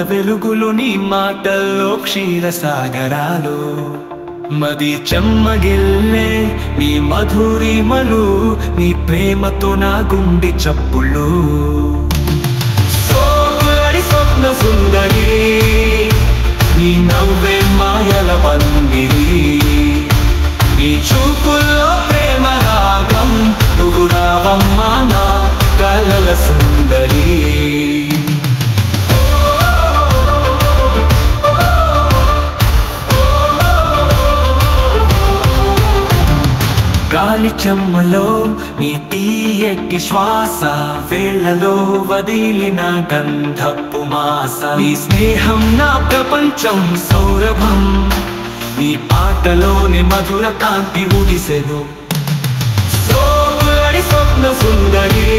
వెలుగులు నీ మాటల్లో క్షీరసాగరాలు మది చెమ్మగిల్లే నీ మధురిమలు నీ ప్రేమతో నా గుండె చప్పుళ్ళు సోకులడి స్వప్న సుందరి నీ నవ్వే మాయల పందిరి నీ చూపుల్లో ప్రేమ రాగం నువ్వు రావమ్మా నా కలల సుందరి గాలి చెమ్మలో నీ తీయటి శ్వాస వేళ్లలో వదిలిన గంధపు మాస నీ స్నేహం నా ప్రపంచం సౌరభం నీ పాటలోని మధుర కాంతి ఊడిసెను సోకులడి స్వప్న సుందరి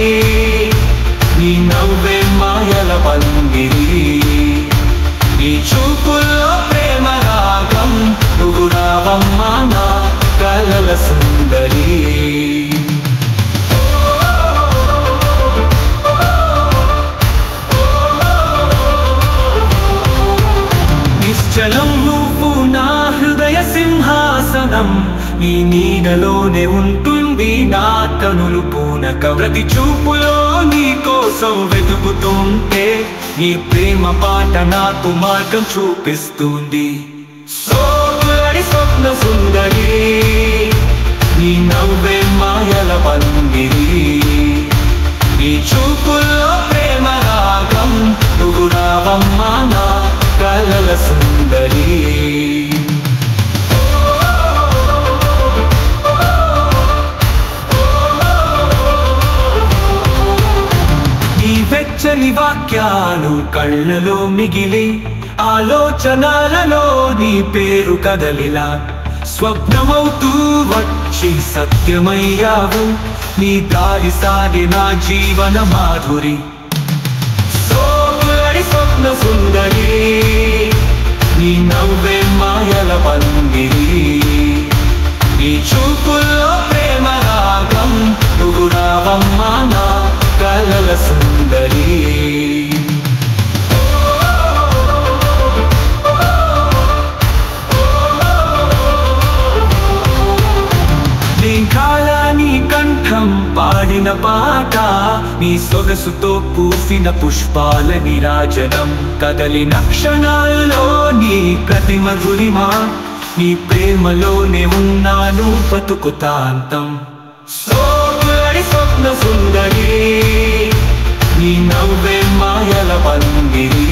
నీ నవ్వే మాయల పందిరి నీ చూపుల్లో ప్రేమ రాగం నువ్వు రావమ్మా నా కలల సుందరి నిశ్చలం నువ్వు నా హృదయ సింహాసనం నీ నీడలోనే ఉంటుంది నా కనులు పూనక ప్రతి చూపులో నీ కోసం వెతుకుతుంటే నీ ప్రేమ పాట నాకు మార్గం చూపిస్తుంది సోకులడి స్వప్న సుందరి నీ నవ్వే మాయల పందిరి నీ చూపుల్లో ప్రేమ రాగం నువ్వు రావమ్మా నా కలల సుందరి నీ వెచ్చని వాక్యాలు కళ్ళలో మిగిలి ఆలోచనలలో నీ పేరు కదలిలా స్వప్నమవుతూ వచ్చి సత్యమయ్యావు నీ దారి సాగి నా జీవన మాధురి సోకులడి స్వప్న సుందరి నీ నవ్వే మాయల పందిరి నీ చూపుల్లో ప్రేమ రాగం నువ్వు రావమ్మా నా కలల సుందరి నీ కంఠం పాడిన పాట నీ సొగసుతో పూసిన పుష్పాల నిరాజనం కదలిన క్షణాల్లో నీ ప్రతి మధురిమా నీ ప్రేమలోనే ఉన్నాను బతుకుతాంతం సోకులడి స్వప్న సుందరి నీ నవ్వే మాయల పందిరి